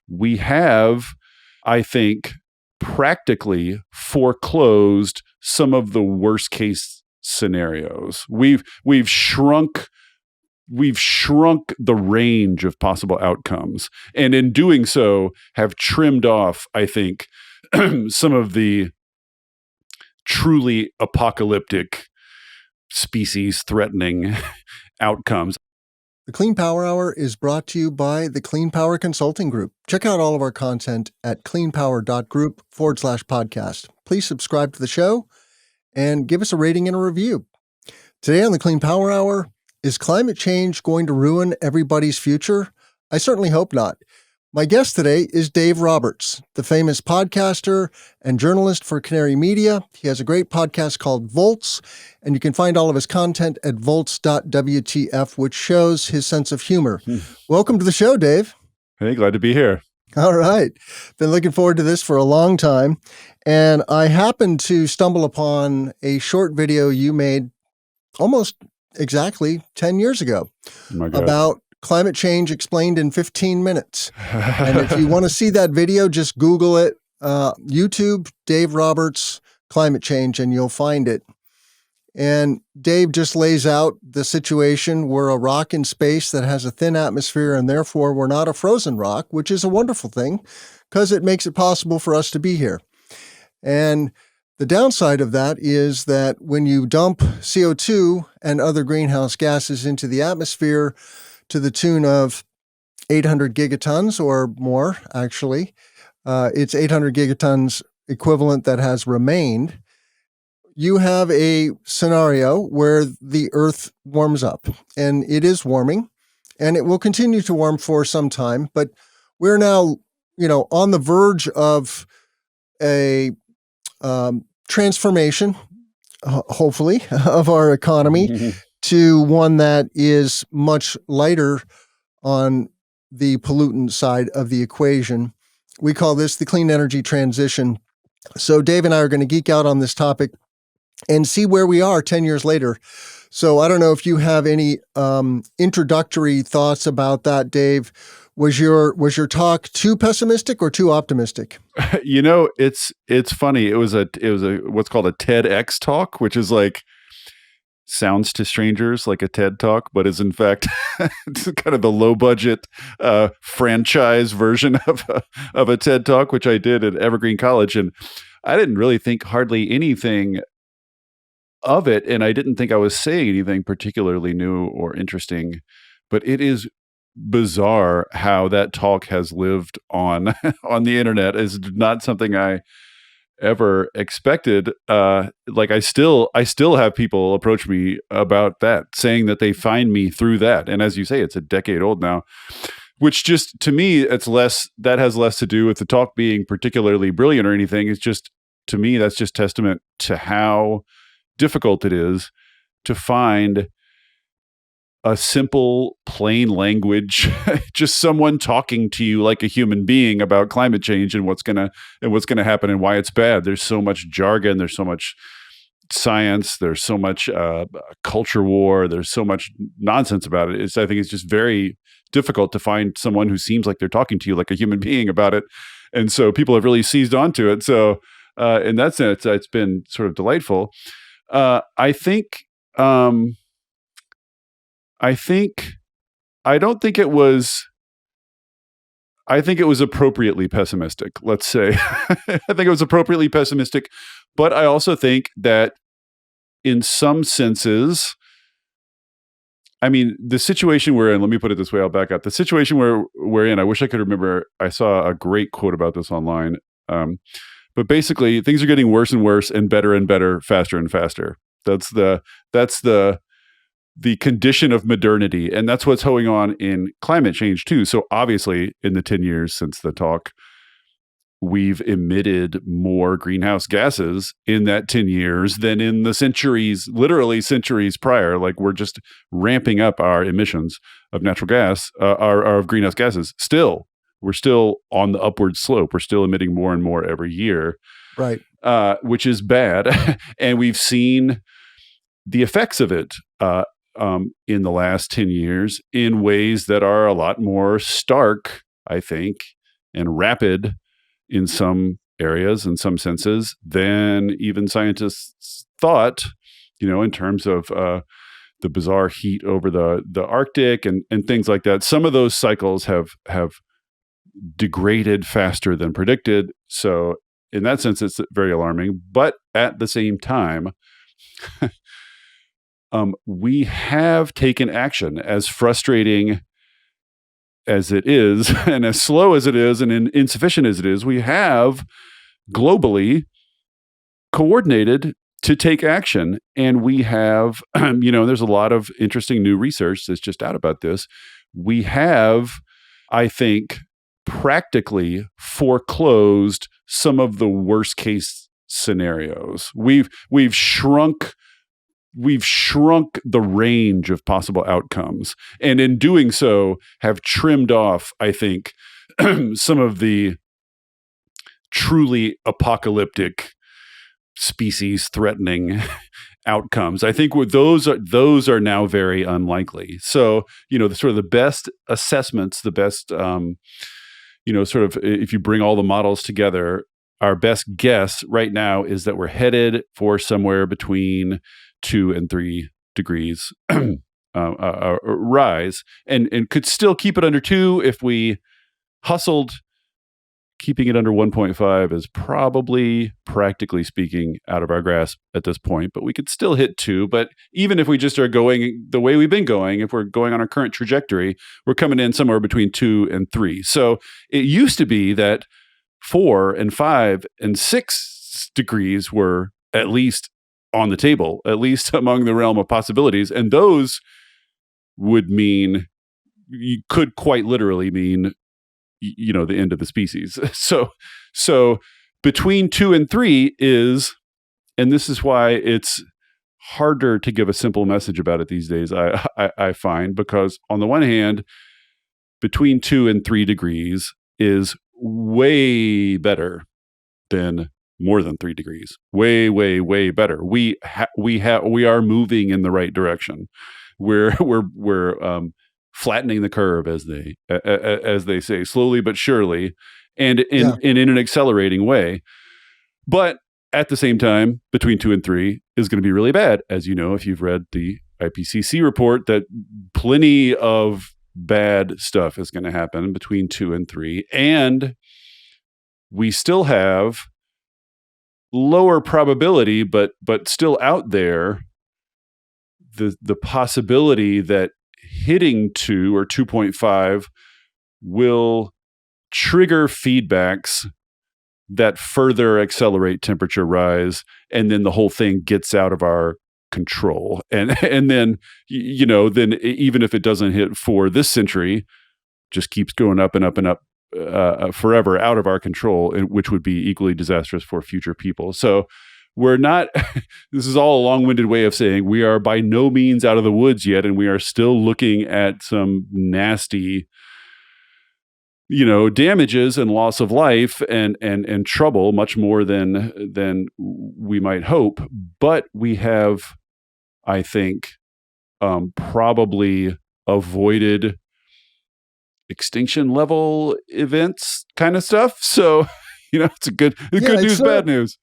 we have, I think, practically foreclosed some of the worst case scenarios. We've shrunk the range of possible outcomes, and in doing so have trimmed off, I think, some of the truly apocalyptic, species threatening outcomes. The Clean Power Hour is brought to you by the Clean Power Consulting Group. Check out all of our content at cleanpower.group/podcast. Please subscribe to the show and give us a rating and a review. Today on the Clean Power Hour, is climate change going to ruin everybody's future? I certainly hope not. My guest today is Dave Roberts, the famous podcaster and journalist for Canary Media. He has a great podcast called Volts, and you can find all of his content at volts.wtf, which shows his sense of humor. Welcome to the show, Dave. Hey, glad to be here. All right. Been looking forward to this for a long time. And I happened to stumble upon a short video you made almost exactly 10 years ago about climate change explained in 15 minutes. And if you want to see that video, just Google it, YouTube, Dave Roberts, climate change, and you'll find it. And Dave just lays out the situation. We're a rock in space that has a thin atmosphere, and therefore we're not a frozen rock, which is a wonderful thing because it makes it possible for us to be here. And the downside of that is that when you dump CO2 and other greenhouse gases into the atmosphere to the tune of 800 gigatons or more, actually, it's 800 gigatons equivalent that has remained, you have a scenario where the Earth warms up, and it is warming, and it will continue to warm for some time, but we're now, on the verge of a transformation, hopefully, of our economy to one that is much lighter on the pollutant side of the equation. We call this the clean energy transition. So Dave and I are going to geek out on this topic and see where we are 10 years later. So I don't know if you have any introductory thoughts about that, Dave. Was your talk too pessimistic or too optimistic? It's funny. It was a what's called a TEDx talk, which is like sounds to strangers like a TED talk, but is in fact it's kind of the low budget franchise version of a TED talk, which I did at Evergreen College, and I didn't really think hardly anything of it, and I didn't think I was saying anything particularly new or interesting, but it is bizarre how that talk has lived on the internet. Is not something I ever expected. Like I still have people approach me about that, saying that they find me through that. And as you say, it's a decade old now, which just to me, that has less to do with the talk being particularly brilliant or anything. It's just, to me, that's just testament to how difficult it is to find a simple, plain language, just someone talking to you like a human being about climate change and what's gonna happen and why it's bad. There's so much jargon, there's so much science, there's so much culture war, there's so much nonsense about it. I think it's just very difficult to find someone who seems like they're talking to you like a human being about it. And so people have really seized onto it. So in that sense, it's been sort of delightful. I think it was appropriately pessimistic, let's say. I think it was appropriately pessimistic, but I also think that in some senses, I mean, the situation we're in, let me put it this way, I'll back up. The situation we're in, I wish I could remember, I saw a great quote about this online. But basically, things are getting worse and worse and better, faster and faster. That's the condition of modernity. And that's what's going on in climate change too. So obviously in the 10 years since the talk, we've emitted more greenhouse gases in that 10 years than in the literally centuries prior. Like we're just ramping up our emissions of natural gas, of greenhouse gases. We're still on the upward slope. We're still emitting more and more every year. Right. Which is bad. And we've seen the effects of it in the last 10 years in ways that are a lot more stark, I think, and rapid in some areas, in some senses, than even scientists thought, in terms of the bizarre heat over the Arctic and things like that. Some of those cycles have degraded faster than predicted. So in that sense, it's very alarming. But at the same time, we have taken action, as frustrating as it is, and as slow as it is, and insufficient as it is. We have globally coordinated to take action, and we have, there's a lot of interesting new research that's just out about this. We have, I think, practically foreclosed some of the worst case scenarios. We've shrunk the range of possible outcomes, and in doing so have trimmed off, I think, some of the truly apocalyptic, species threatening outcomes. I think those are now very unlikely. So, the sort of the best assessments, the best sort of, if you bring all the models together, our best guess right now is that we're headed for somewhere between 2 and 3 degrees rise, and could still keep it under 2 if we hustled. Keeping it under 1.5 is probably, practically speaking, out of our grasp at this point, but we could still hit 2. But even if we just are going the way we've been going, if we're going on our current trajectory, we're coming in somewhere between 2 and 3. So it used to be that 4 and 5 and 6 degrees were at least on the table, at least among the realm of possibilities. And those would mean, you could quite literally mean, the end of the species. So between 2 and 3 is, and this is why it's harder to give a simple message about it these days, I find, because on the one hand, between 2 and 3 degrees is way better than more than 3 degrees. Way, way, way better. We are moving in the right direction. We're flattening the curve, as they say, slowly but surely, and in an accelerating way. But at the same time, between 2 and 3 is going to be really bad, as you know, if you've read the IPCC report, that plenty of bad stuff is going to happen between 2 and 3, and we still have lower probability, but still out there, the possibility that hitting 2 or 2.5 will trigger feedbacks that further accelerate temperature rise, and then the whole thing gets out of our control. And then, then even if it doesn't hit for this century, just keeps going up and up and up forever, out of our control, which would be equally disastrous for future people. So we're not, this is all a long-winded way of saying we are by no means out of the woods yet, and we are still looking at some nasty, damages and loss of life and trouble, much more than we might hope. But we have, I think, probably avoided extinction level events kind of stuff. So, it's good news, bad news.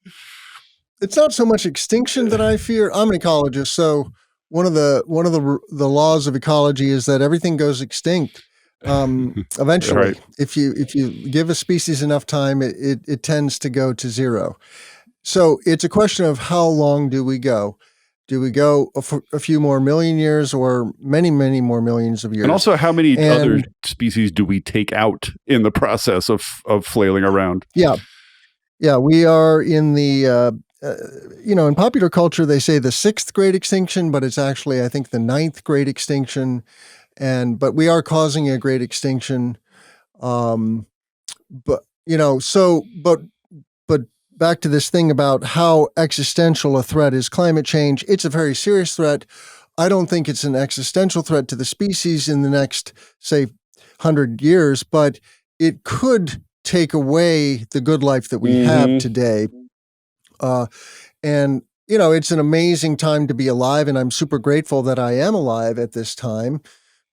It's not so much extinction that I fear. I'm an ecologist, so one of the laws of ecology is that everything goes extinct eventually. Right. If you give a species enough time, it tends to go to zero. So it's a question of how long do we go? Do we go a few more million years, or many, many more millions of years? And also, how many other species do we take out in the process of flailing around? Yeah, we are in the in popular culture, they say the 6th great extinction, but it's actually, I think, the 9th great extinction. But we are causing a great extinction. But back to this thing about how existential a threat is climate change. It's a very serious threat. I don't think it's an existential threat to the species in the next, say, 100 years, but it could take away the good life that we have today. And it's an amazing time to be alive, and I'm super grateful that I am alive at this time,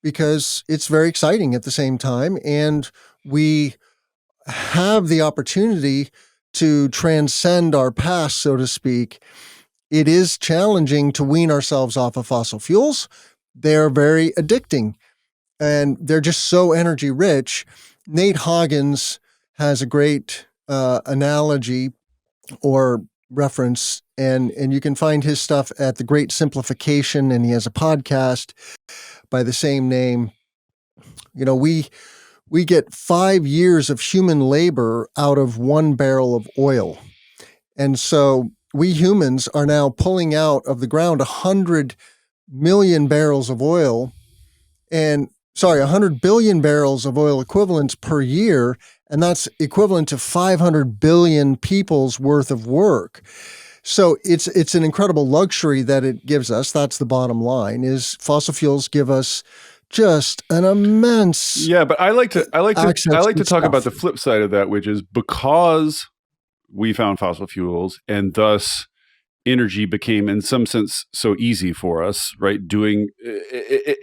because it's very exciting at the same time. And we have the opportunity to transcend our past, so to speak, it is challenging to wean ourselves off of fossil fuels. They're very addicting and they're just so energy rich. Nate Hoggins has a great analogy or reference, and you can find his stuff at The Great Simplification, and he has a podcast by the same name. You know, we get 5 years of human labor out of 1 barrel of oil. And so we humans are now pulling out of the ground 100 million barrels of oil and 100 billion barrels of oil equivalents per year. And that's equivalent to 500 billion people's worth of work. So it's an incredible luxury that it gives us. That's the bottom line, is fossil fuels give us just an immense Yeah, but I like to access to talk about the stuff. flip side of that, which is because we found fossil fuels and thus energy became in some sense so easy for us, right? Doing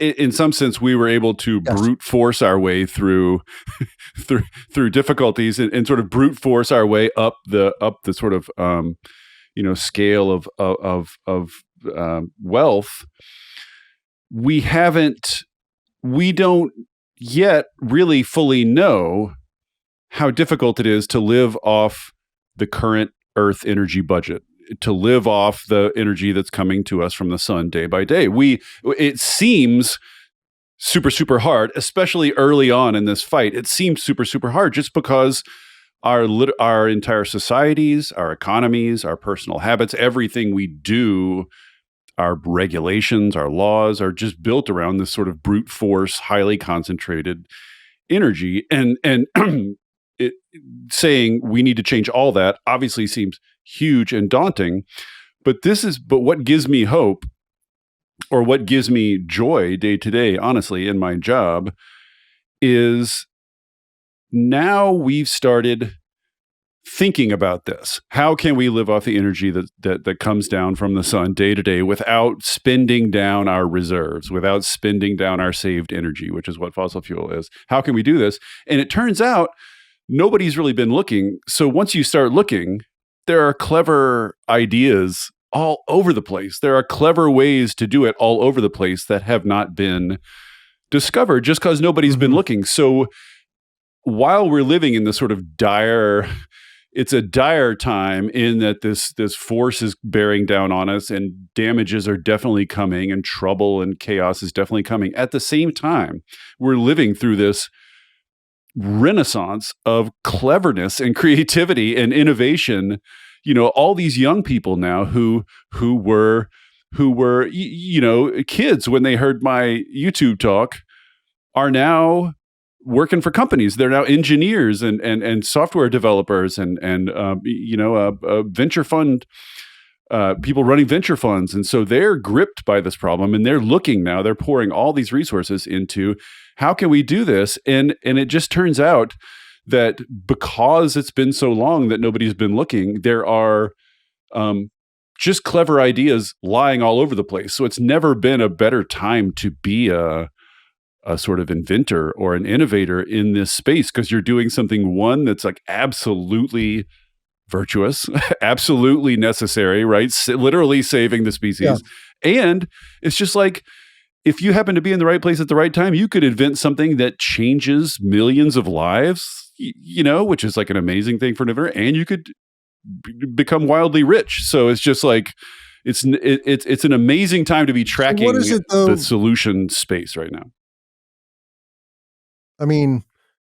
in some sense we were able to Yes. brute force our way through through difficulties and sort of brute force our way up the sort of scale of wealth. We don't yet really fully know how difficult it is to live off the current Earth energy budget, to live off the energy that's coming to us from the sun day by day. It seems super hard, especially early on in this fight. It seems super hard just because our entire societies, our economies, our personal habits, everything we do, our regulations, our laws are just built around this sort of brute force, highly concentrated energy. And it, saying we need to change all that obviously seems huge and daunting. But what gives me hope, or what gives me joy day to day, honestly, in my job, is now we've started thinking about this. How can we live off the energy that comes down from the sun day to day without spending down our reserves, without spending down our saved energy, which is what fossil fuel is? How can we do this? And it turns out nobody's really been looking. So once you start looking, there are clever ideas all over the place. There are clever ways to do it all over the place that have not been discovered just because nobody's been Mhm. looking. So while we're living in this sort of it's a dire time in that this force is bearing down on us and damages are definitely coming and trouble and chaos is definitely coming. At the same time, we're living through this renaissance of cleverness and creativity and innovation. All these young people now who were kids when they heard my YouTube talk are now working for companies. They're now engineers and software developers and venture fund people running venture funds. And so they're gripped by this problem and they're looking now, they're pouring all these resources into how can we do this? And it just turns out that because it's been so long that nobody's been looking, there are just clever ideas lying all over the place. So it's never been a better time to be a sort of inventor or an innovator in this space, because you're doing something, one, that's like absolutely virtuous, absolutely necessary, right? Literally saving the Yeah. species. And it's just like, if you happen to be in the right place at the right time, you could invent something that changes millions of lives, which is like an amazing thing for an inventor, and you could become wildly rich. So it's just like, it's an amazing time to be So what is tracking it the though? solution space right now. I mean,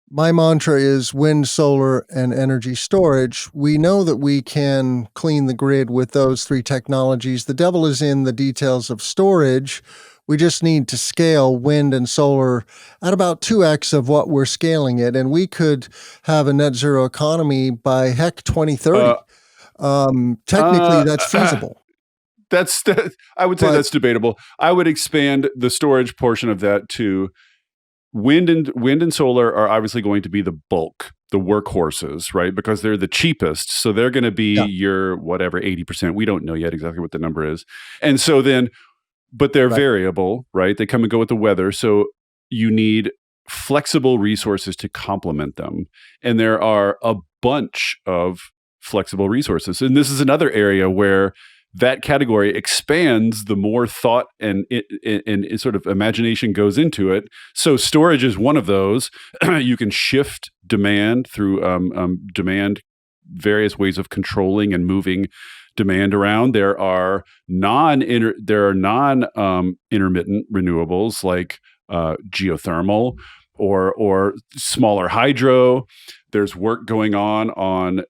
my mantra is wind, solar, and energy storage. We know that we can clean the grid with those 3 technologies. The devil is in the details of storage. We just need to scale wind and solar at about 2x of what we're scaling it. And we could have a net zero economy by heck Uh, 2030. Technically, uh, that's feasible. I would say But that's debatable. I would expand the storage portion of that to wind and solar are obviously going to be the bulk, the workhorses, right? Because they're the cheapest. So they're going to be yeah, your whatever 80%. We don't know yet exactly what the number is. And so then, but they're right. variable, right? They come and go with the weather. So you need flexible resources to complement them. And there are a bunch of flexible resources. And this is another area where that category expands the more thought and sort of imagination goes into it. So storage is one of those. You can shift demand through demand, various ways of controlling and moving demand around. There are non-intermittent renewables like geothermal or smaller hydro. There's work going on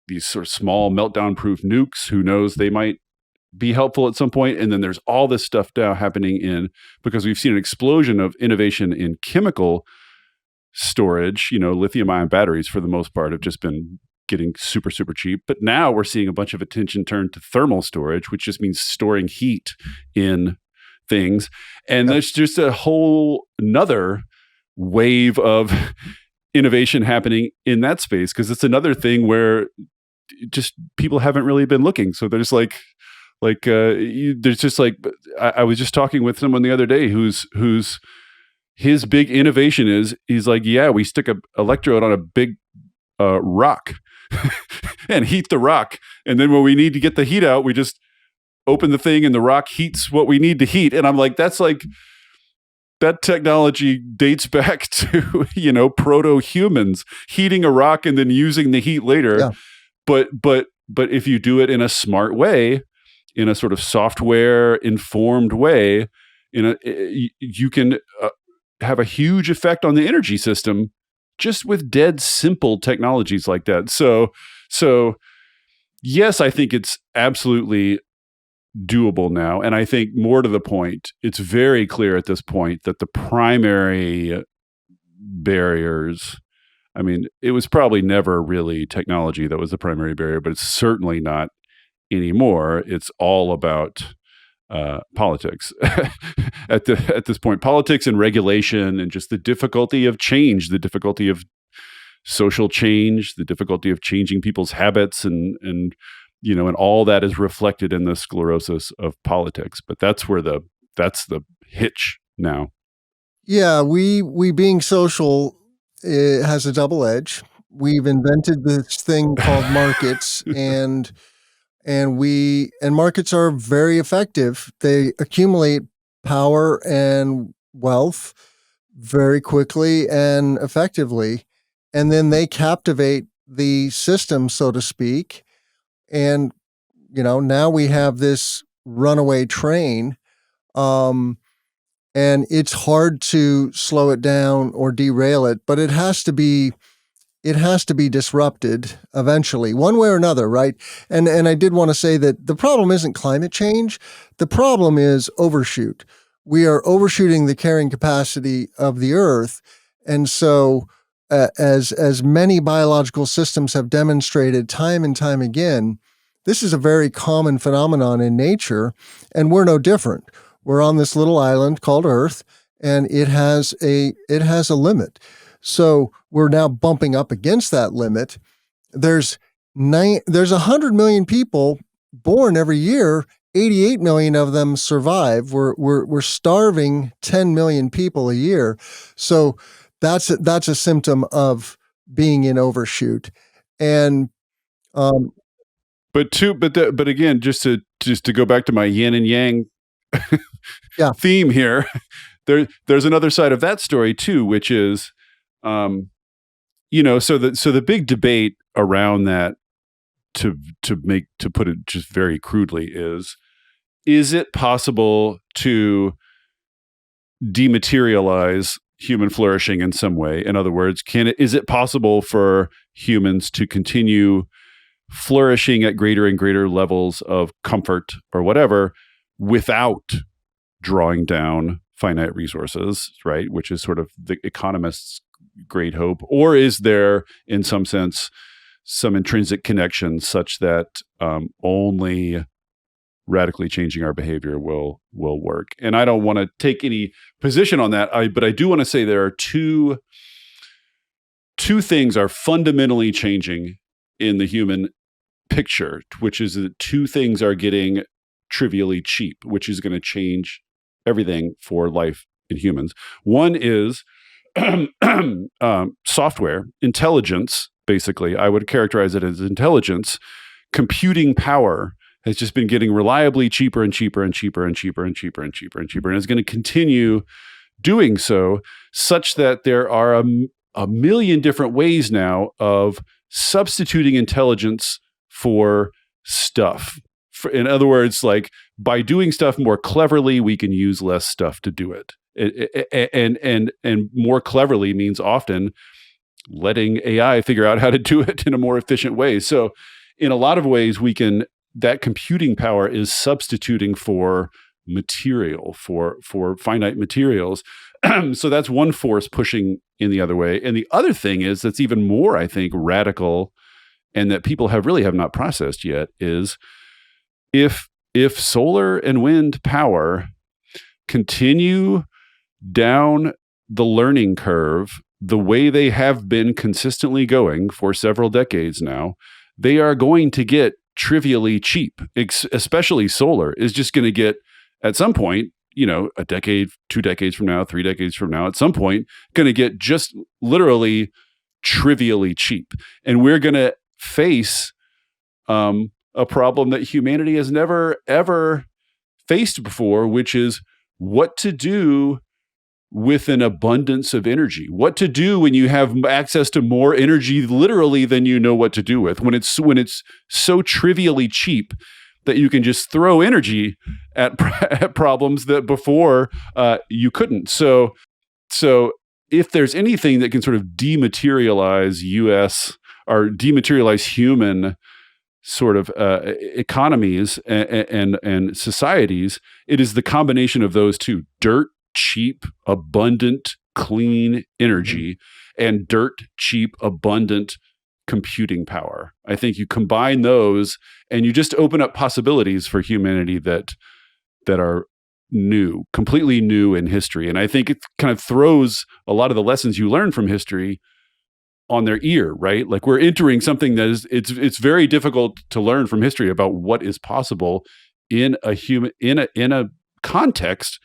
these sort of small meltdown-proof nukes. Who knows? They might be helpful at some point. And then there's all this stuff now happening because we've seen an explosion of innovation in chemical storage. Lithium-ion batteries, for the most part, have just been getting super, super cheap. But now we're seeing a bunch of attention turned to thermal storage, which just means storing heat in things. And there's just a whole another wave of innovation happening in that space, because it's another thing where just people haven't really been looking. So there's there's just I was just talking with someone the other day who's his big innovation is, he's like, yeah, we stick an electrode on a big rock and heat the rock. And then when we need to get the heat out, we just open the thing and the rock heats what we need to heat. And I'm like, that technology dates back to, proto-humans heating a rock and then using the heat later. Yeah. But if you do it in a smart way, in a sort of software informed way, you can have a huge effect on the energy system just with dead simple technologies like that. So yes, I think it's absolutely doable now. And I think, more to the point, it's very clear at this point that the primary barriers, I mean, it was probably never really technology that was the primary barrier, but it's certainly not anymore. It's all about politics at this point. Politics and regulation, and just the difficulty of change, the difficulty of social change, the difficulty of changing people's habits, and all that is reflected in the sclerosis of politics. But that's the hitch now. Yeah, we being social, it has a double edge. We've invented this thing called markets, and markets are very effective. They accumulate power and wealth very quickly and effectively, and then they captivate the system, so to speak. And now we have this runaway train, and it's hard to slow it down or derail it, but it has to be disrupted eventually, one way or another, right? And I did want to say that the problem isn't climate change. The problem is overshoot. We are overshooting the carrying capacity of the Earth. And so as many biological systems have demonstrated time and time again, this is a very common phenomenon in nature, and we're no different. We're on this little island called Earth, and it has a limit. So we're now bumping up against that limit. There's 100 million people born every year. 88 million of them survive. We're starving 10 million people a year. So that's a symptom of being in overshoot. And but again, just to go back to my yin and yang theme here, there's another side of that story too, which is, so the big debate around that, to put it just very crudely, is it possible to dematerialize human flourishing in some way? In other words, is it possible for humans to continue flourishing at greater and greater levels of comfort or whatever without drawing down finite resources, right? Which is sort of the economists' great hope. Or is there, in some sense, some intrinsic connection such that only radically changing our behavior will work? And I don't want to take any position on that, but I do want to say there are two things are fundamentally changing in the human picture, which is that two things are getting trivially cheap, which is going to change everything for life in humans. One is software, intelligence, basically, I would characterize it as intelligence, computing power has just been getting reliably cheaper and cheaper and cheaper and cheaper and cheaper and cheaper and cheaper, and is going to continue doing so, such that there are a million different ways now of substituting intelligence for stuff. In other words, like by doing stuff more cleverly, we can use less stuff to do it. And more cleverly means often letting AI figure out how to do it in a more efficient way. So in a lot of ways, that computing power is substituting for material, for finite materials. So that's one force pushing in the other way. And the other thing is that's even more, I think, radical, and that people have not processed yet, is if solar and wind power continue down the learning curve the way they have been consistently going for several decades now, they are going to get trivially cheap. Especially solar is just going to get, at some point, a decade, 2 decades from now, 3 decades from now, at some point, going to get just literally trivially cheap. And we're going to face a problem that humanity has never, ever faced before, which is what to do with an abundance of energy. What to do when you have access to more energy literally than you know what to do with. When it's so trivially cheap that you can just throw energy at problems that before you couldn't. So if there's anything that can sort of dematerialize US or dematerialize human sort of economies and societies, it is the combination of those two: dirt cheap, abundant, clean energy, and dirt cheap, abundant computing power. I think you combine those and you just open up possibilities for humanity that are new, completely new in history. And I think it kind of throws a lot of the lessons you learn from history on their ear, right? Like we're entering something that is, it's very difficult to learn from history about what is possible in a context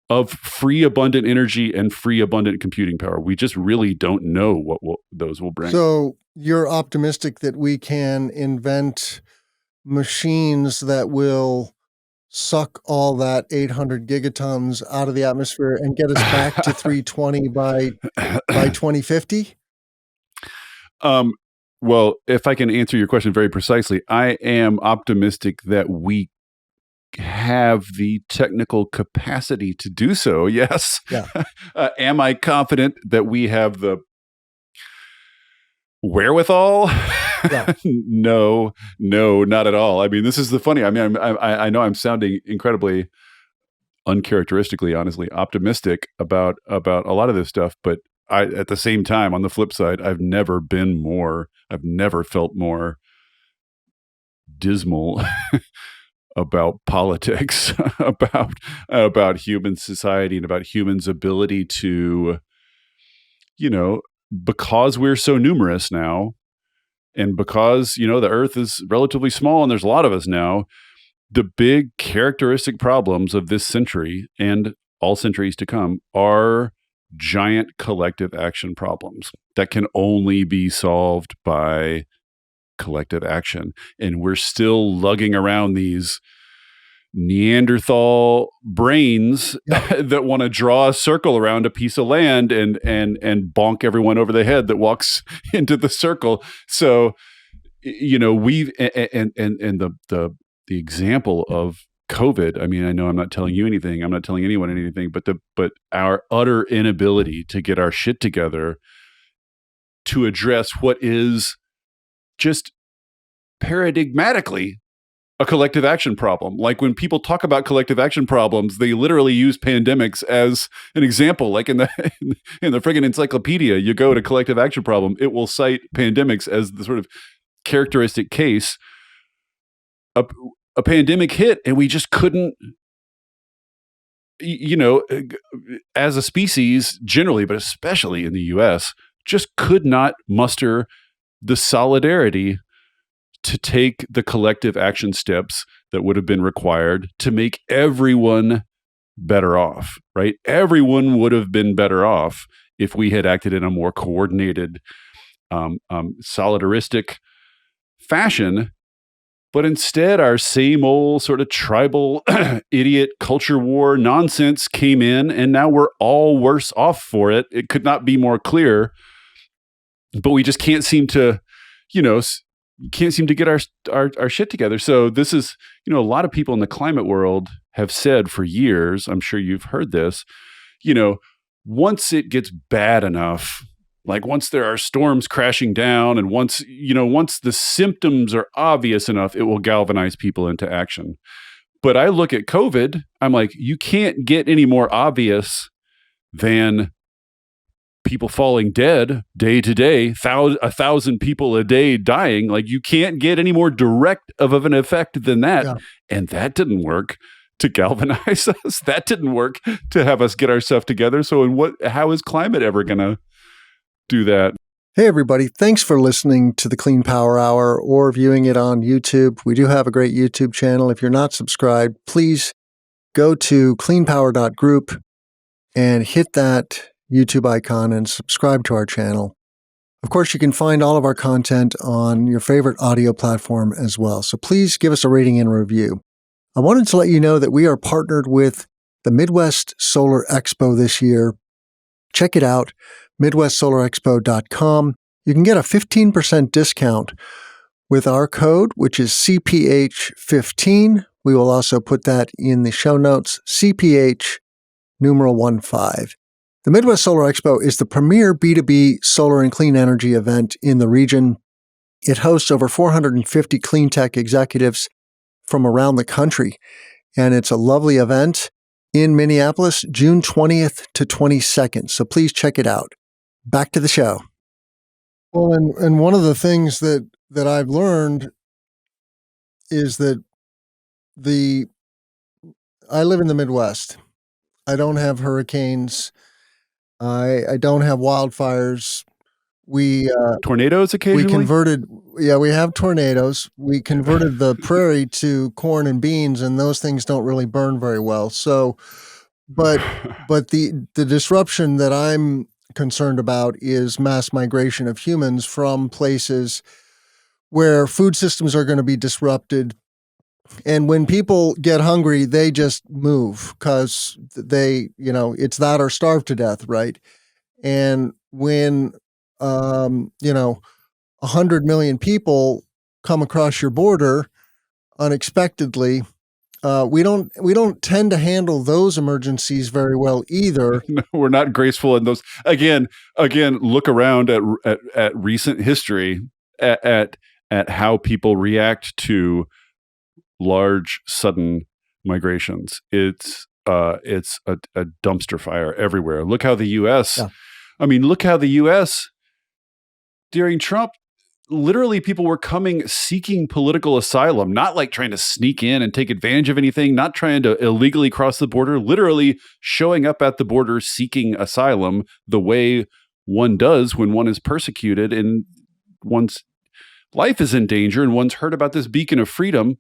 of free, abundant energy and free, abundant computing power. We just really don't know what those will bring. So you're optimistic that we can invent machines that will suck all that 800 gigatons out of the atmosphere and get us back to 320 by 2050? Well, if I can answer your question very precisely, I am optimistic that we have the technical capacity to do so. Yes. Yeah. Am I confident that we have the wherewithal? Yeah. No, not at all. I mean, this is the funny. I mean, I know I'm sounding incredibly uncharacteristically, honestly, optimistic about a lot of this stuff, but at the same time, on the flip side, I've never felt more dismal about politics, about human society, and about humans' ability to, because we're so numerous now, and because, the earth is relatively small and there's a lot of us now, the big characteristic problems of this century and all centuries to come are giant collective action problems that can only be solved by collective action. And we're still lugging around these Neanderthal brains that want to draw a circle around a piece of land and bonk everyone over the head that walks into the circle. So, we've and the example of COVID. I mean, I know I'm not telling you anything. I'm not telling anyone anything. But our utter inability to get our shit together to address what is just paradigmatically a collective action problem. Like when people talk about collective action problems, they literally use pandemics as an example. Like in the friggin' encyclopedia, you go to collective action problem, it will cite pandemics as the sort of characteristic case. A pandemic hit and we just couldn't, as a species generally, but especially in the US, just could not muster the solidarity to take the collective action steps that would have been required to make everyone better off, right? Everyone would have been better off if we had acted in a more coordinated, solidaristic fashion. But instead, our same old sort of tribal idiot culture war nonsense came in, and now we're all worse off for it. It could not be more clear. But we just can't seem to, get our shit together. So this is, a lot of people in the climate world have said for years, I'm sure you've heard this, once it gets bad enough, like once there are storms crashing down and once the symptoms are obvious enough, it will galvanize people into action. But I look at COVID, I'm like, you can't get any more obvious than people falling dead day to day, 1,000 people a day dying. Like, you can't get any more direct of an effect than that. Yeah. And that didn't work to galvanize us. That didn't work to have us get ourselves together. So how is climate ever going to do that? Hey, everybody. Thanks for listening to the Clean Power Hour or viewing it on YouTube. We do have a great YouTube channel. If you're not subscribed, please go to cleanpower.group and hit that YouTube icon and subscribe to our channel. Of course, you can find all of our content on your favorite audio platform as well. So please give us a rating and review. I wanted to let you know that we are partnered with the Midwest Solar Expo this year. Check it out, midwestsolarexpo.com. You can get a 15% discount with our code, which is CPH15. We will also put that in the show notes, CPH numeral 15. The Midwest Solar Expo is the premier B2B solar and clean energy event in the region. It hosts over 450 clean tech executives from around the country, and it's a lovely event in Minneapolis, June 20th to 22nd. So please check it out. Back to the show. Well, and one of the things that I've learned is that I live in the Midwest. I don't have hurricanes. I don't have wildfires. Tornadoes occasionally? We have tornadoes. We converted the prairie to corn and beans, and those things don't really burn very well. So, but the disruption that I'm concerned about is mass migration of humans from places where food systems are going to be disrupted. And when people get hungry, they just move because it's that or starve to death, right? And when 100 million people come across your border unexpectedly, we don't tend to handle those emergencies very well either. No, we're not graceful in those. Again, look around at recent history, at how people react to large sudden migrations. It's a dumpster fire everywhere. Look how the U.S. Yeah. Look how the U.S. during Trump, literally people were coming seeking political asylum, not like trying to sneak in and take advantage of anything, not trying to illegally cross the border, literally showing up at the border seeking asylum the way one does when one is persecuted and one's life is in danger and one's heard about this beacon of freedom.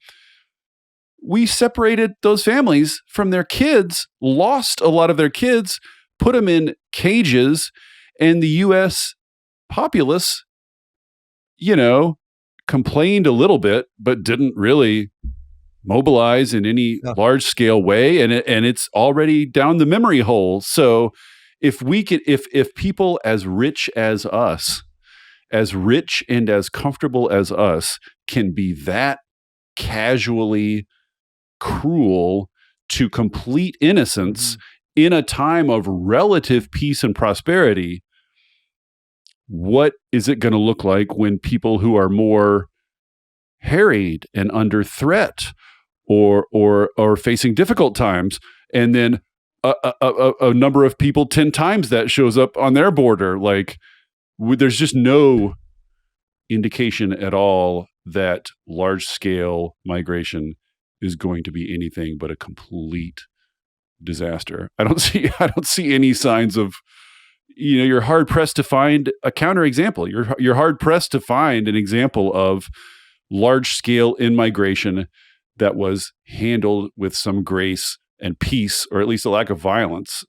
We separated those families from their kids, lost a lot of their kids, put them in cages, and the U.S. populace, complained a little bit, but didn't really mobilize in any large scale way. And it's already down the memory hole. So if people as rich as us, as rich and as comfortable as us, can be that casually cruel to complete innocence in a time of relative peace and prosperity, what is it going to look like when people who are more harried and under threat or facing difficult times, and then a number of people 10 times that shows up on their border? Like, there's just no indication at all that large scale migration is going to be anything but a complete disaster. I don't see any signs of, you're hard pressed to find a counterexample. You're hard pressed to find an example of large scale in-migration that was handled with some grace and peace, or at least a lack of violence.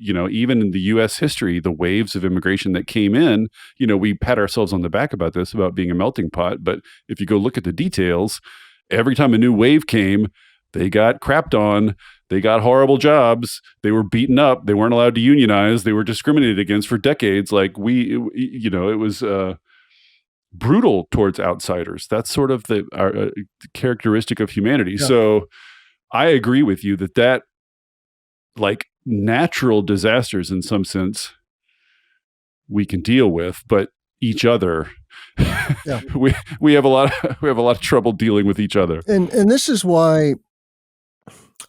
even in the US history, the waves of immigration that came in, we pat ourselves on the back about this, about being a melting pot. But if you go look at the details, every time a new wave came, they got crapped on. They got horrible jobs. They were beaten up. They weren't allowed to unionize. They were discriminated against for decades. Like it was brutal towards outsiders. That's sort of the characteristic of humanity. Yeah. So I agree with you that like natural disasters in some sense we can deal with, but each other, Yeah. we have a lot of trouble dealing with each other. And this is why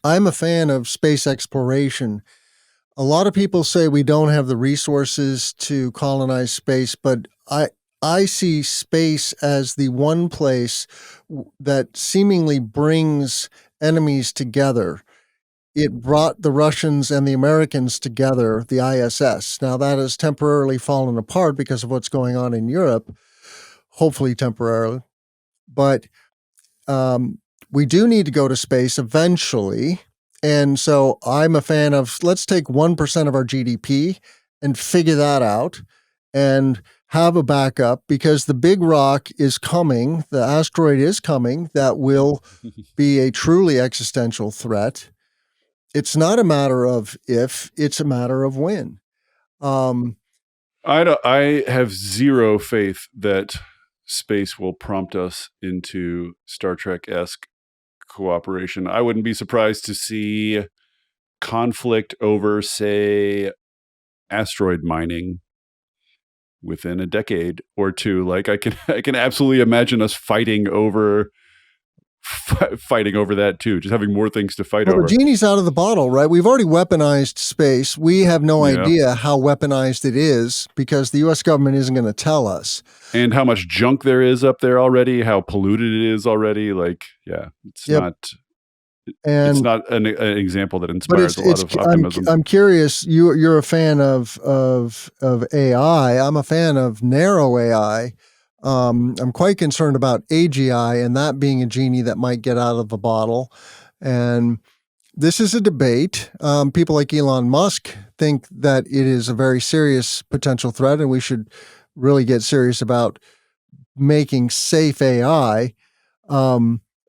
I'm a fan of space exploration. A lot of people say we don't have the resources to colonize space, but I see space as the one place that seemingly brings enemies together. It brought the Russians and the Americans together, the ISS. Now that has temporarily fallen apart because of what's going on in Europe, hopefully temporarily. But we do need to go to space eventually. And so I'm a fan of, let's take 1% of our GDP and figure that out and have a backup, because the big rock is coming. The asteroid is coming that will be a truly existential threat. It's not a matter of if, it's a matter of when. I have zero faith that space will prompt us into Star Trek-esque cooperation. I wouldn't be surprised to see conflict over, say, asteroid mining within a decade or two. Like I can absolutely imagine us fighting over that too, just having more things to fight over. The genie's out of the bottle, right? We've already weaponized space. We have no idea how weaponized it is because the U.S. government isn't going to tell us. And how much junk there is up there already, how polluted it is already. Like, it's not an example that inspires a lot of optimism. I'm curious. You're a fan of AI. I'm a fan of narrow AI. I'm quite concerned about AGI and that being a genie that might get out of the bottle. And this is a debate. People like Elon Musk think that it is a very serious potential threat, and we should really get serious about making safe AI.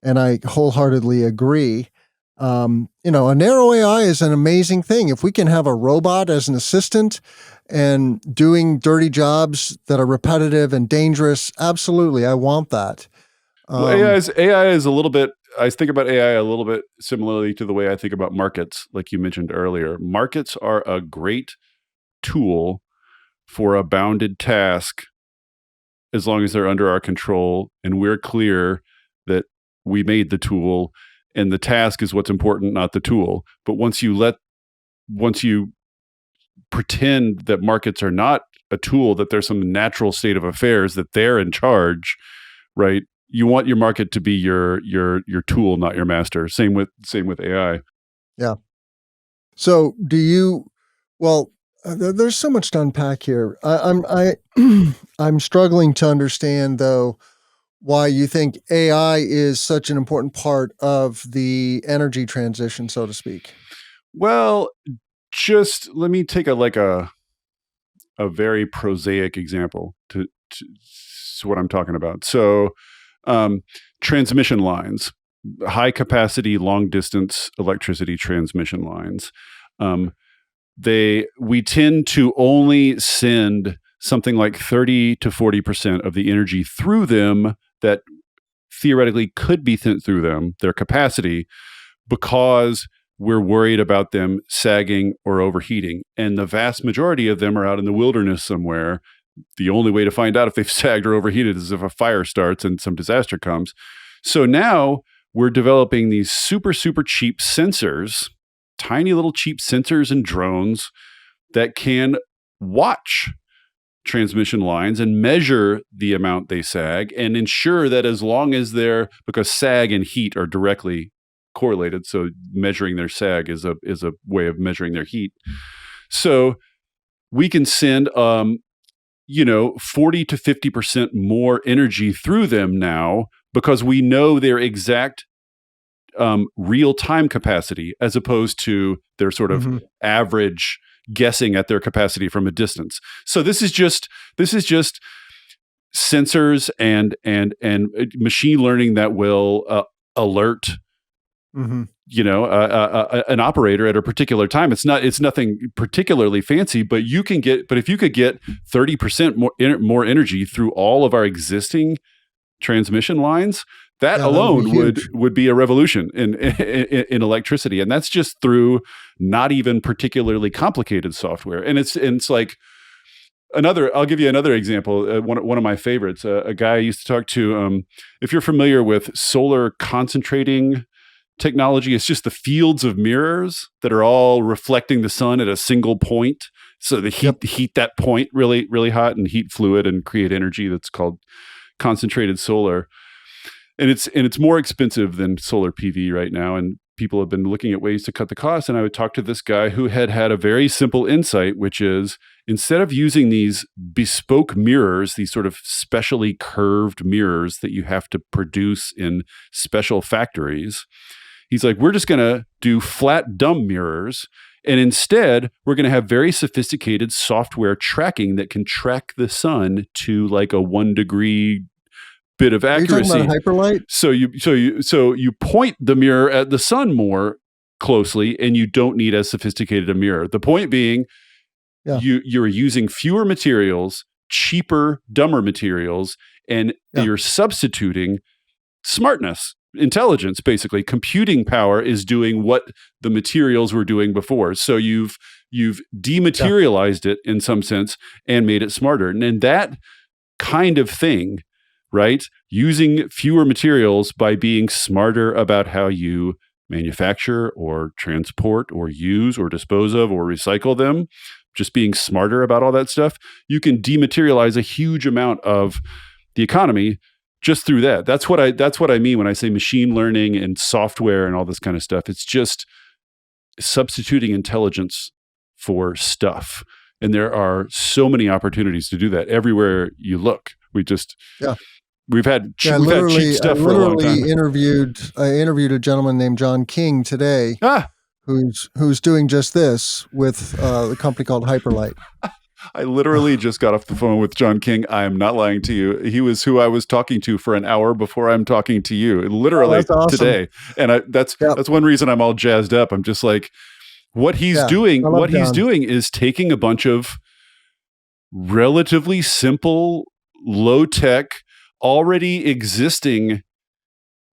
And I wholeheartedly agree. A narrow AI is an amazing thing. If we can have a robot as an assistant and doing dirty jobs that are repetitive and dangerous, absolutely, I want that. Well, AI is a little bit, I think about AI a little bit similarly to the way I think about markets, like you mentioned earlier. Markets are a great tool for a bounded task as long as they're under our control and we're clear that we made the tool and the task is what's important, not the tool. But once you pretend that markets are not a tool, that there's some natural state of affairs, that they're in charge, right? You want your market to be your tool, not your master. Same with AI. Yeah. So do you? Well, there's so much to unpack here. I'm struggling to understand though why you think AI is such an important part of the energy transition, so to speak. Well, just let me take a very prosaic example to what I'm talking about. So, transmission lines, high capacity, long distance electricity transmission lines. We tend to only send something like 30 to 40% of the energy through them that theoretically could be sent through them, their capacity, because we're worried about them sagging or overheating. And the vast majority of them are out in the wilderness somewhere. The only way to find out if they've sagged or overheated is if a fire starts and some disaster comes. So now we're developing these super, super cheap sensors, tiny little cheap sensors and drones that can watch transmission lines and measure the amount they sag and ensure that as long as because sag and heat are directly correlated, so measuring their sag is a way of measuring their heat. So we can send 40 to 50% more energy through them now because we know their exact real time capacity as opposed to their sort of average guessing at their capacity from a distance. So this is just sensors and machine learning that will alert Mhm. an operator at a particular time. It's nothing particularly fancy, but if you could get 30% more energy through all of our existing transmission lines, that Yeah, that would be alone huge. would be a revolution in electricity. And that's just through not even particularly complicated software. And it's like I'll give you another example. One of my favorites, a guy I used to talk to, if you're familiar with solar concentrating technology, it's just the fields of mirrors that are all reflecting the sun at a single point. So the Yep. heat that point really, really hot and heat fluid and create energy. That's called concentrated solar. And it's more expensive than solar PV right now. And people have been looking at ways to cut the cost. And I would talk to this guy who had a very simple insight, which is instead of using these bespoke mirrors, these sort of specially curved mirrors that you have to produce in special factories, he's like, we're just going to do flat, dumb mirrors. And instead, we're going to have very sophisticated software tracking that can track the sun to like a 1 degree bit of Are you accuracy. talking about hyperlight? So you point the mirror at the sun more closely, and you don't need as sophisticated a mirror. The point being, Yeah. you're using fewer materials, cheaper, dumber materials, and you're substituting smartness, intelligence. Basically, computing power is doing what the materials were doing before. So you've dematerialized it in some sense and made it smarter. And that kind of thing, right? Using fewer materials by being smarter about how you manufacture or transport or use or dispose of or recycle them, just being smarter about all that stuff, you can dematerialize a huge amount of the economy just through that. That's what I mean when I say machine learning and software and all this kind of stuff. It's just substituting intelligence for stuff. And there are so many opportunities to do that everywhere you look. We've had cheap stuff for a long time. I interviewed a gentleman named John King today, who's doing just this with a company called Hyperlight. I literally just got off the phone with John King. I am not lying to you. He was who I was talking to for an hour before I'm talking to you, literally that's awesome. today. And that's one reason I'm all jazzed up. I'm just like, what he's doing is taking a bunch of relatively simple, low tech, already existing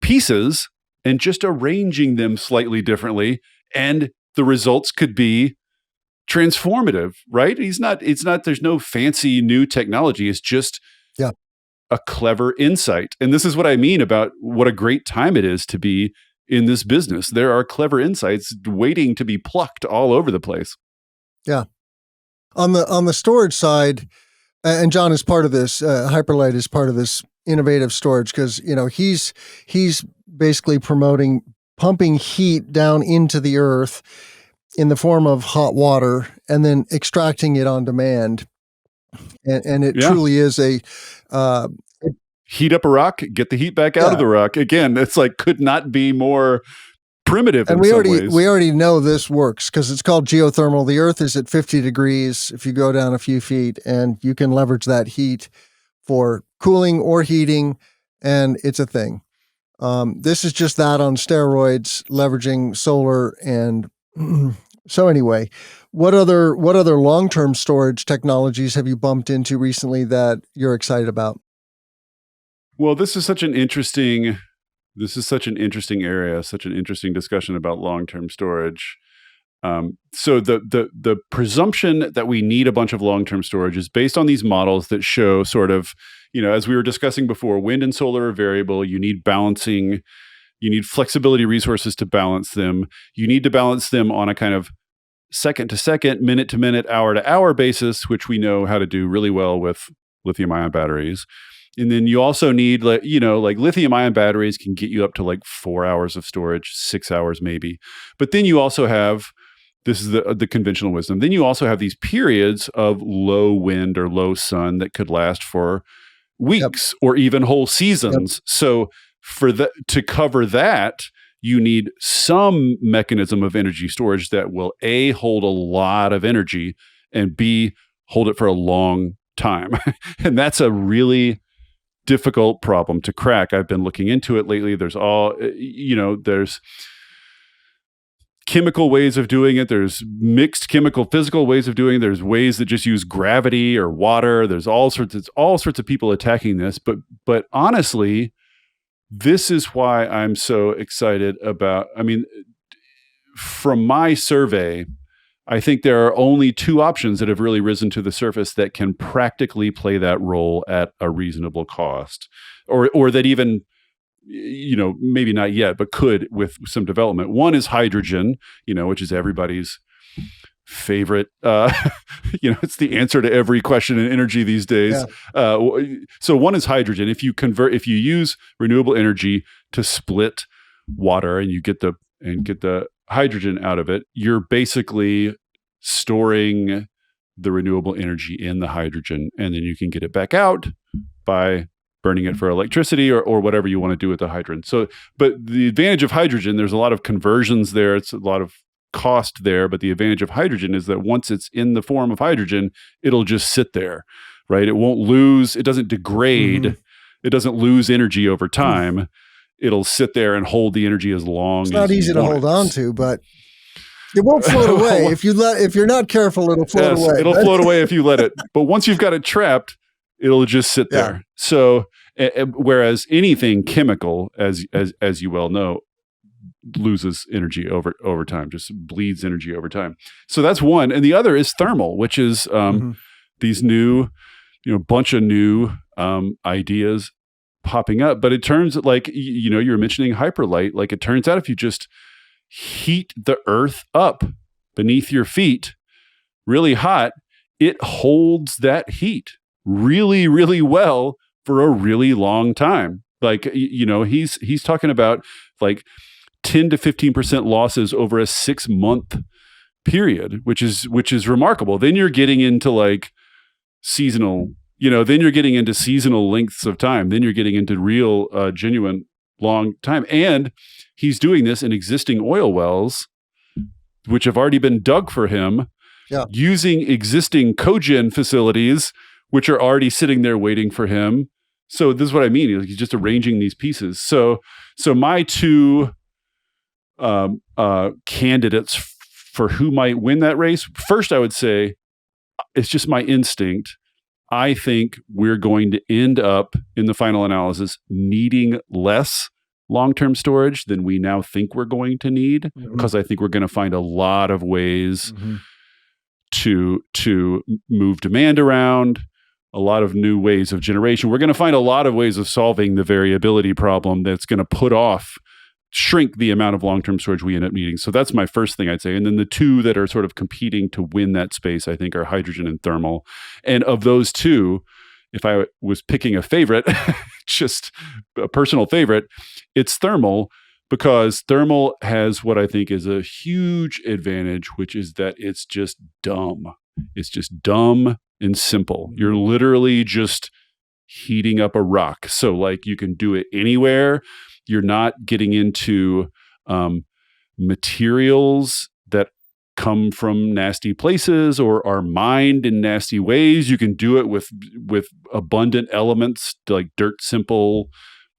pieces and just arranging them slightly differently. And the results could be transformative, right? There's no fancy new technology. It's just a clever insight. And this is what I mean about what a great time it is to be in this business. There are clever insights waiting to be plucked all over the place. Yeah. On the storage side, and John is part of this, Hyperlight is part of this innovative storage because, he's basically promoting pumping heat down into the earth in the form of hot water and then extracting it on demand. And it truly is heat up a rock, get the heat back out of the rock. Again, it's like could not be more primitive. And we already know this works because it's called geothermal. The earth is at 50 degrees if you go down a few feet, and you can leverage that heat for cooling or heating, and it's a thing. This is just that on steroids, leveraging solar. And so anyway, what other long-term storage technologies have you bumped into recently that you're excited about? Well, this is such an interesting area, such an interesting discussion about long-term storage. So the presumption that we need a bunch of long-term storage is based on these models that show sort of, as we were discussing before, wind and solar are variable. You need balancing. You need flexibility resources to balance them. You need to balance them on a kind of second to second, minute to minute, hour to hour basis, which we know how to do really well with lithium-ion batteries. And then you also need, like lithium-ion batteries can get you up to like 4 hours of storage, 6 hours maybe. But then you also have, this is the conventional wisdom, then you also have these periods of low wind or low sun that could last for weeks or even whole seasons. So to cover that, you need some mechanism of energy storage that will A, hold a lot of energy, and B, hold it for a long time. And that's a really difficult problem to crack. I've been looking into it lately. There's there's chemical ways of doing it. There's mixed chemical physical ways of doing it. There's ways that just use gravity or water. There's all sorts of people attacking this. But honestly, this is why I'm so excited about, from my survey, I think there are only two options that have really risen to the surface that can practically play that role at a reasonable cost, or that even, maybe not yet, but could with some development. One is hydrogen, which is everybody's favorite. It's the answer to every question in energy these days. Yeah. So one is hydrogen. If you use renewable energy to split water and you get the hydrogen out of it, you're basically storing the renewable energy in the hydrogen, and then you can get it back out by burning it for electricity or whatever you want to do with the hydrogen. So, but the advantage of hydrogen, there's a lot of conversions there. It's a lot of cost there, but the advantage of hydrogen is that once it's in the form of hydrogen, it'll just sit there, right? It won't lose, it doesn't degrade, it doesn't lose energy over time. It'll sit there and hold the energy as long as it's not easy to hold on to, but it won't float away. If you're not careful, it'll float away. It'll float away if you let it. But once you've got it trapped, it'll just sit there. So, whereas anything chemical, as you well know, loses energy over time, just bleeds energy over time. So that's one. And the other is thermal, which is these new, bunch of new ideas popping up. But it turns like, you were mentioning hyperlight, like it turns out if you just heat the earth up beneath your feet really hot, it holds that heat really, really well for a really long time. Like, he's talking about like 10 to 15% losses over a 6-month period, which is remarkable. Then you're getting into like seasonal, then you're getting into seasonal lengths of time. Then you're getting into real, genuine long time. And he's doing this in existing oil wells, which have already been dug for him, using existing cogen facilities, which are already sitting there waiting for him. So this is what I mean. He's just arranging these pieces. So my two candidates for who might win that race. First, I would say it's just my instinct. I think we're going to end up in the final analysis needing less long-term storage than we now think we're going to need, because I think we're going to find a lot of ways to move demand around, a lot of new ways of generation. We're going to find a lot of ways of solving the variability problem that's going to shrink the amount of long-term storage we end up needing. So that's my first thing I'd say. And then the two that are sort of competing to win that space, I think, are hydrogen and thermal. And of those two, if I was picking a favorite, just a personal favorite, it's thermal, because thermal has what I think is a huge advantage, which is that it's just dumb. It's just dumb and simple. You're literally just heating up a rock. So like you can do it anywhere. You're not getting into materials that come from nasty places or are mined in nasty ways. You can do it with abundant elements, like dirt simple.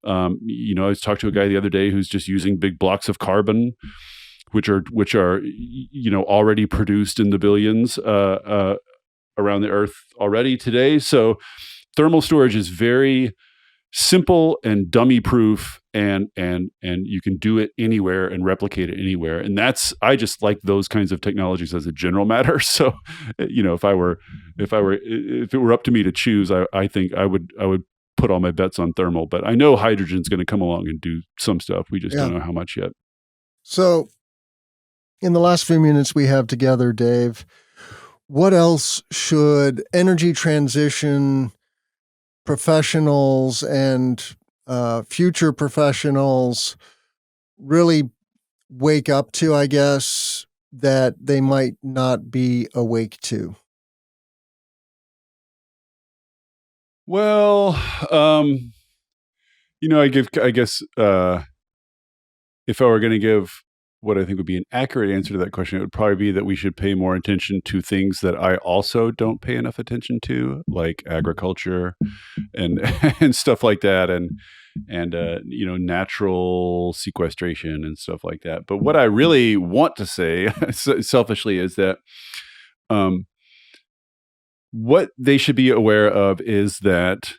I was talking to a guy the other day who's just using big blocks of carbon, which are already produced in the billions around the earth already today. So thermal storage is very simple and dummy proof, and you can do it anywhere and replicate it anywhere. And I just like those kinds of technologies as a general matter. So, if it were up to me to choose, I think I would put all my bets on thermal, but I know hydrogen's going to come along and do some stuff. We just don't know how much yet. So in the last few minutes we have together, Dave, what else should energy transition professionals and future professionals really wake up to, I guess, that they might not be awake to? Well, I guess if I were going to give what I think would be an accurate answer to that question, it would probably be that we should pay more attention to things that I also don't pay enough attention to, like agriculture and and stuff like that, and natural sequestration and stuff like that. But what I really want to say selfishly is that what they should be aware of is that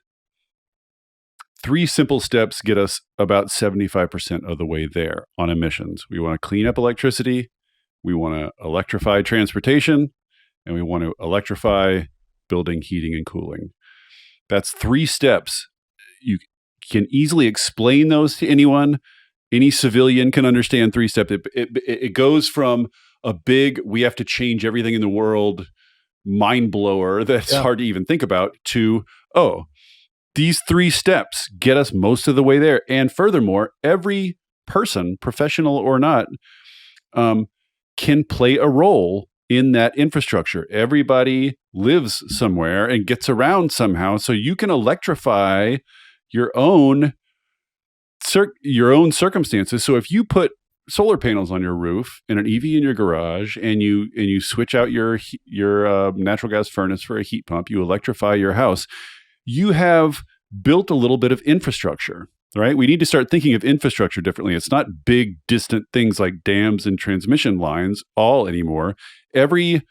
3 simple steps get us about 75% of the way there on emissions. We want to clean up electricity, we want to electrify transportation, and we want to electrify building, heating, and cooling. That's 3 steps. You can easily explain those to anyone. Any civilian can understand 3 steps. It goes from a big, we have to change everything in the world, mind blower that's hard to even think about, to, these 3 steps get us most of the way there. And furthermore, every person, professional or not, can play a role in that infrastructure. Everybody lives somewhere and gets around somehow. So you can electrify your own circumstances. So if you put solar panels on your roof and an EV in your garage, and you switch out your natural gas furnace for a heat pump, you electrify your house, you have built a little bit of infrastructure, right? We need to start thinking of infrastructure differently. It's not big, distant things like dams and transmission lines all anymore. Every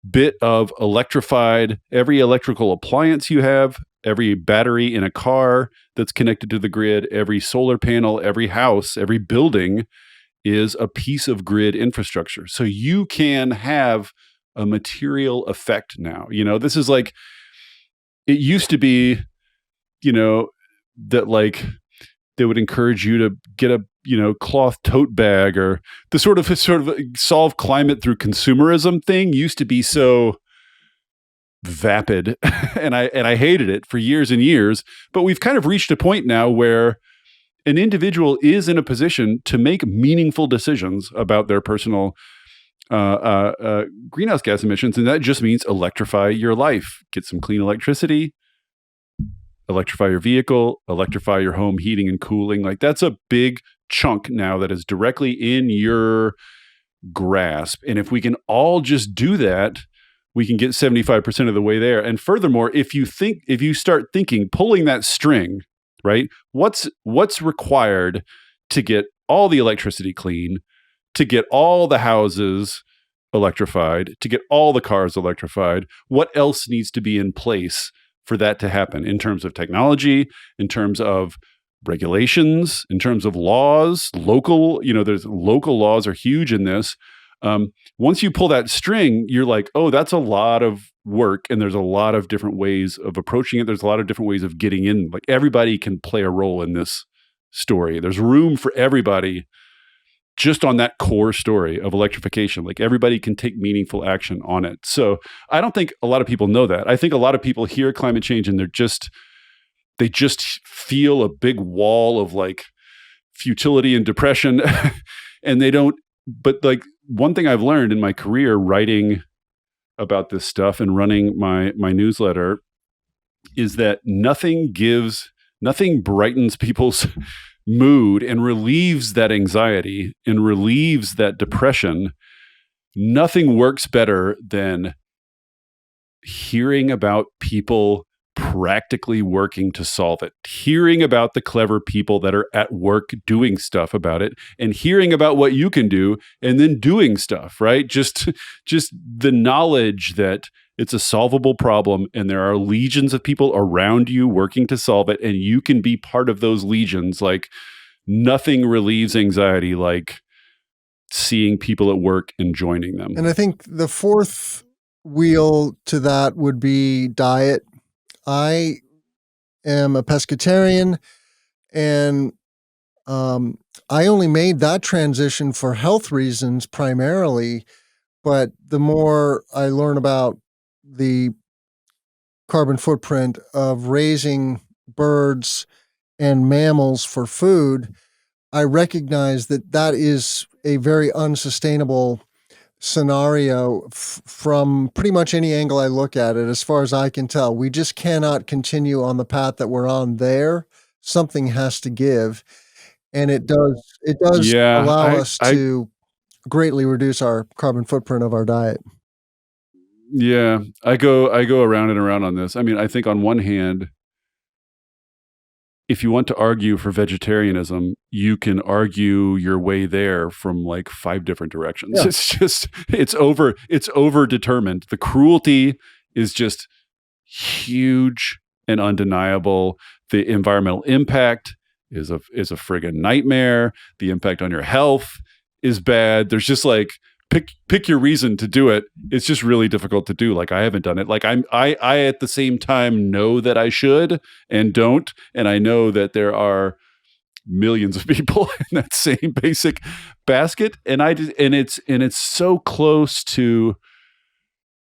bit of electrified, every electrical appliance you have, every battery in a car that's connected to the grid, every solar panel, every house, every building is a piece of grid infrastructure. So you can have a material effect now. This is like, it used to be, that like they would encourage you to get a cloth tote bag, or the sort of solve climate through consumerism thing used to be so vapid, and I hated it for years and years. But we've kind of reached a point now where an individual is in a position to make meaningful decisions about their personal greenhouse gas emissions, and that just means electrify your life, get some clean electricity, electrify your vehicle, electrify your home heating and cooling. Like, that's a big chunk now that is directly in your grasp. And if we can all just do that, we can get 75% of the way there. And furthermore, if you start thinking, pulling that string, right? What's required to get all the electricity clean, to get all the houses electrified, to get all the cars electrified? What else needs to be in place for that to happen, in terms of technology, in terms of regulations, in terms of laws? There's local laws are huge in this. Once you pull that string, you're like, that's a lot of work, and there's a lot of different ways of approaching it. There's a lot of different ways of getting in. Like, everybody can play a role in this story. There's room for everybody just on that core story of electrification. Like, everybody can take meaningful action on it. So I don't think a lot of people know that. I think a lot of people hear climate change and they just feel a big wall of like futility and depression and they don't. But like, one thing I've learned in my career writing about this stuff and running my newsletter is that nothing brightens people's mood and relieves that anxiety and relieves that depression. Nothing works better than hearing about people practically working to solve it, hearing about the clever people that are at work doing stuff about it, and hearing about what you can do and then doing stuff, right? Just the knowledge that it's a solvable problem and there are legions of people around you working to solve it, and you can be part of those legions. Like, nothing relieves anxiety like seeing people at work and joining them. And I think the fourth wheel to that would be diet. I am a pescatarian, and I only made that transition for health reasons primarily. But the more I learn about the carbon footprint of raising birds and mammals for food, I recognize that that is a very unsustainable scenario from pretty much any angle I look at it. As far as I can tell, we just cannot continue on the path that we're on there. Something has to give. And it does Yeah, allow I us I to greatly reduce our carbon footprint of our diet. yeah, I go around and around on this. I mean, I think on one hand, if you want to argue for vegetarianism, you can argue your way there from like five different directions. Yeah. It's over determined. The cruelty is just huge and undeniable. The environmental impact is a friggin' nightmare. The impact on your health is bad. There's just like pick your reason to do it. It's just really difficult to do. Like I haven't done it. Like I at the same time know that I should and don't, and I know that there are millions of people in that same basic basket, and it's so close to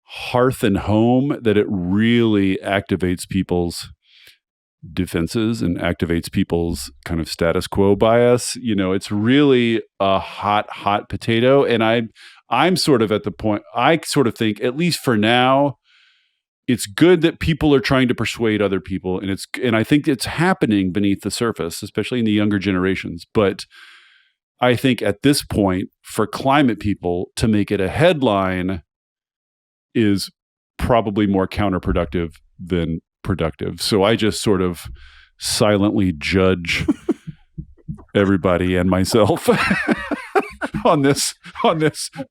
hearth and home that it really activates people's defenses and activates people's kind of status quo bias. It's really a hot potato. And I'm sort of at the point, I sort of think, at least for now, it's good that people are trying to persuade other people. And I think it's happening beneath the surface, especially in the younger generations. But I think at this point, for climate people to make it a headline is probably more counterproductive than productive. So I just sort of silently judge everybody and myself on this,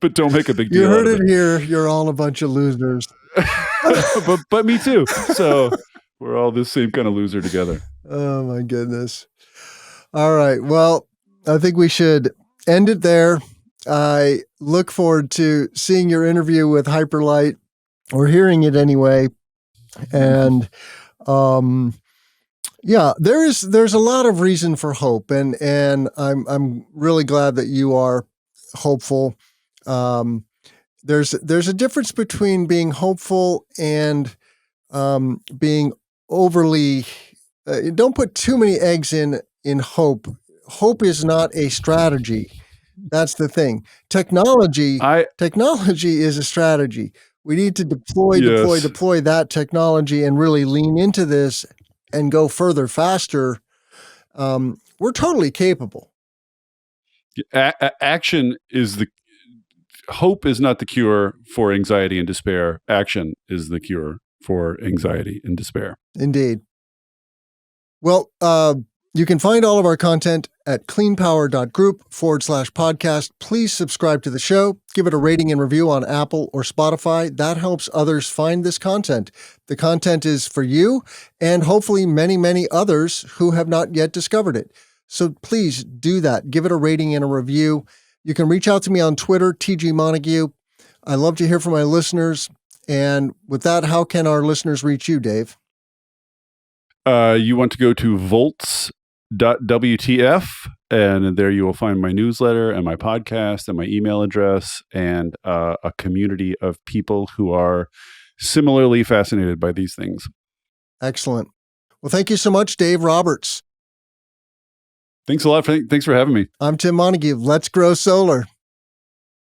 but don't make a big deal. You heard out of it here. You're all a bunch of losers. but me too. So we're all this same kind of loser together. Oh my goodness. All right. Well, I think we should end it there. I look forward to seeing your interview with Hyperlight, or hearing it anyway. And yeah, there's a lot of reason for hope, and I'm really glad that you are hopeful. There's a difference between being hopeful and being overly. Don't put too many eggs in hope. Hope is not a strategy. That's the thing. Technology is a strategy. We need to deploy Yes. that technology and really lean into this and go further, faster. We're totally capable. Action is the hope is not the cure for anxiety and despair. Action is the cure for anxiety and despair. Indeed. Well, you can find all of our content at cleanpower.group/podcast. Please subscribe to the show. Give it a rating and review on Apple or Spotify. That helps others find this content. The content is for you and hopefully many, many others who have not yet discovered it. So please do that. Give it a rating and a review. You can reach out to me on Twitter, TG Montague. I love to hear from my listeners. And with that, how can our listeners reach you, Dave? You want to go to volts.wtf, and there you will find my newsletter and my podcast and my email address and a community of people who are similarly fascinated by these things. Excellent. Well, thank you so much, Dave Roberts. Thanks a lot. Thanks for having me. I'm Tim Montague. Let's grow solar.